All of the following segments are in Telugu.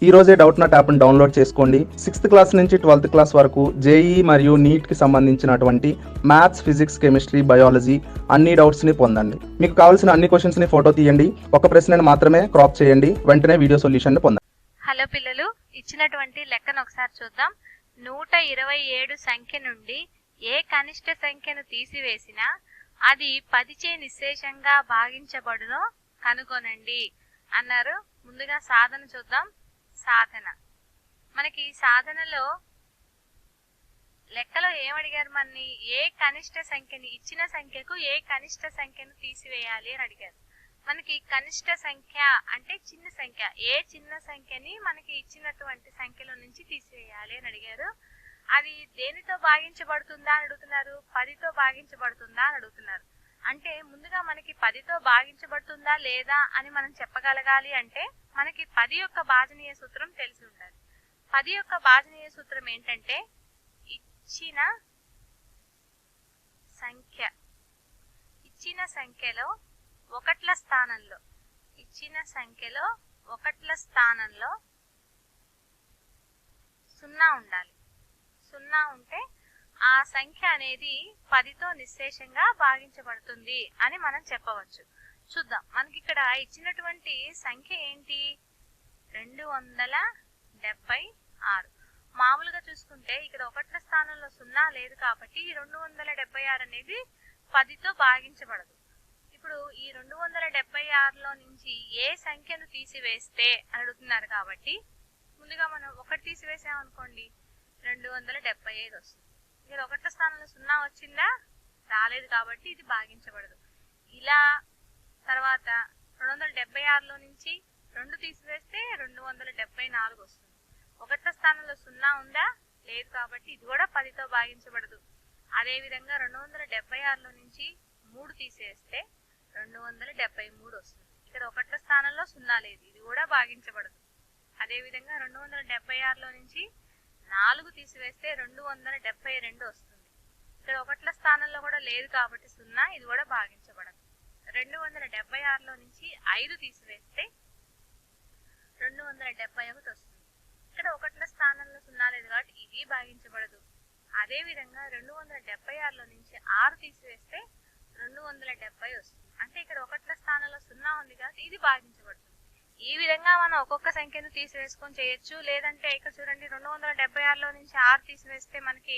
ఈ రోజే డౌట్ నాట్ యాప్ని డౌన్లోడ్ చేసుకోండి. 6th క్లాస్ నుంచి 12th క్లాస్ వరకు జేఈ మరియు నీట్కి సంబంధించినటువంటి మ్యాథ్స్, ఫిజిక్స్, కెమిస్ట్రీ, బయాలజీ అన్ని డౌట్స్ని పొందండి. మీకు కావాల్సిన అన్ని క్వశ్చన్స్ని ఫోటో తీయండి, ఒక ప్రశ్నను మాత్రమే క్రాప్ చేయండి, వెంటనే వీడియో సొల్యూషన్ పొందండి. హలో పిల్లలు, ఇచ్చినటువంటి లెక్కను ఒకసారి చూద్దాం. 127 సంఖ్య నుండి ఏ కనిష్ట సంఖ్యను తీసివేసినా అది 10 చే నిశ్శేషంగా భాగించబడునో కనుగొనండి అన్నారు. ముందుగా సాధన చూద్దాం. సాధన మనకి సాధనలో లెక్కలో ఏమడిగారు? మనని ఏ కనిష్ట సంఖ్యని, ఇచ్చిన సంఖ్యకు ఏ కనిష్ట సంఖ్యను తీసివేయాలి అని అడిగారు. మనకి కనిష్ట సంఖ్య అంటే చిన్న సంఖ్య, ఏ చిన్న సంఖ్యని మనకి ఇచ్చినటువంటి సంఖ్యలో నుంచి తీసివేయాలి అని అడిగారు. అది దేనితో భాగించబడుతుందా అని అడుగుతున్నారు, 10తో భాగించబడుతుందా అని అడుగుతున్నారు. అంటే ముందుగా మనకి 10తో భాగించబడుతుందా లేదా అని మనం చెప్పగలగాలి అంటే మనకి 10 యొక్క భాజనీయ సూత్రం తెలిసి ఉండాలి. 10 యొక్క భాజనీయ సూత్రం ఏంటంటే ఇచ్చిన సంఖ్యలో ఒకట్ల స్థానంలో 0 ఉండాలి. 0 ఉంటే ఆ సంఖ్య అనేది 10తో నిశ్శేషంగా భాగించబడుతుంది అని మనం చెప్పవచ్చు. చూద్దాం. మనకి ఇక్కడ ఇచ్చినటువంటి సంఖ్య ఏంటి? 276. మామూలుగా చూసుకుంటే ఇక్కడ ఒకట్ల స్థానంలో 0 లేదు కాబట్టి 276 అనేది 10తో భాగించబడదు. ఇప్పుడు ఈ 276లో నుంచి ఏ సంఖ్యను తీసివేస్తే అడుగుతున్నారు కాబట్టి ముందుగా మనం 1 తీసివేసామనుకోండి 275 వస్తుంది. ఇక్కడ ఒకట్ల స్థానంలో 0 వచ్చిందా? రాలేదు కాబట్టి ఇది భాగించబడదు. ఇలా తర్వాత 276లో నుంచి 2 తీసివేస్తే 274 వస్తుంది. ఒకట్ల స్థానంలో 0 ఉందా? లేదు కాబట్టి ఇది కూడా 10తో భాగించబడదు. అదేవిధంగా 276లో నుంచి 3 తీసేస్తే 273 వస్తుంది. ఇక్కడ ఒకట్ల స్థానంలో 0 లేదు, ఇది కూడా భాగించబడదు. అదేవిధంగా 276లో నుంచి 4 తీసివేస్తే 272 వస్తుంది. ఇక్కడ ఒకట్ల స్థానంలో కూడా లేదు కాబట్టి 0, ఇది కూడా భాగించబడదు. 276లో నుంచి 5 తీసివేస్తే 271 వస్తుంది. ఇక్కడ ఒకట్ల స్థానంలో 0 లేదు కాబట్టి ఇది భాగించబడదు. అదేవిధంగా 276లో నుంచి 6 తీసివేస్తే 270 వస్తుంది. అంటే ఇక్కడ ఒకట్ల స్థానంలో 0 ఉంది కాబట్టి ఇది భాగించబడుతుంది. ఈ విధంగా మనం ఒక్కొక్క సంఖ్యను తీసివేసుకొని చేయొచ్చు. లేదంటే ఇక్కడ చూడండి 276లో నుంచి 6 తీసివేస్తే మనకి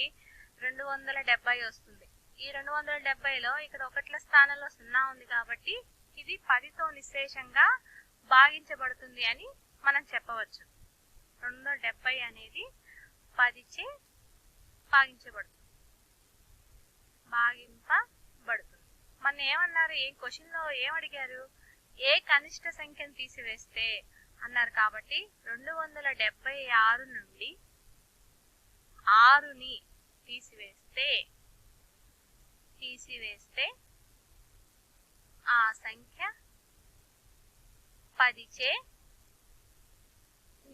270 వస్తుంది. ఈ 270లో ఇక్కడ ఒకట్ల స్థానంలో 0 ఉంది కాబట్టి ఇది 10తో నిశ్శేషంగా భాగించబడుతుంది అని మనం చెప్పవచ్చు. 270 అనేది 10 చే భాగింపబడుతుంది. మన ఏమన్నారు? ఏ క్వశ్చన్ లో ఏమడిగారు? ఏ కనిష్ట సంఖ్యను తీసివేస్తే అన్నారు కాబట్టి 276 నుండి 6ని తీసివేస్తే ఆ సంఖ్య 10 చే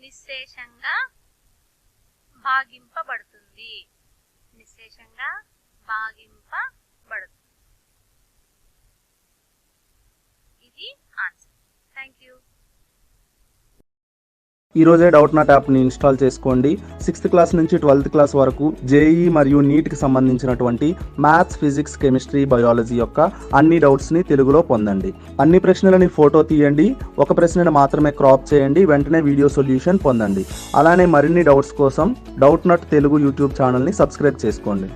నిశ్శేషంగా భాగింపబడుతుంది. ఇది ఆన్సర్. Thank you. ఈ రోజే డౌట్ నాట్ యాప్ని ఇన్స్టాల్ చేసుకోండి. 6th క్లాస్ నుంచి 12th క్లాస్ వరకు జేఈ మరియు నీట్కి సంబంధించినటువంటి మ్యాథ్స్, ఫిజిక్స్, కెమిస్ట్రీ, బయాలజీ యొక్క అన్ని డౌట్స్ని తెలుగులో పొందండి. అన్ని ప్రశ్నలని ఫోటో తీయండి, ఒక ప్రశ్నను మాత్రమే క్రాప్ చేయండి, వెంటనే వీడియో సొల్యూషన్ పొందండి. అలానే మరిన్ని డౌట్స్ కోసం డౌట్ నాట్ తెలుగు యూట్యూబ్ ఛానల్ని సబ్స్క్రైబ్ చేసుకోండి.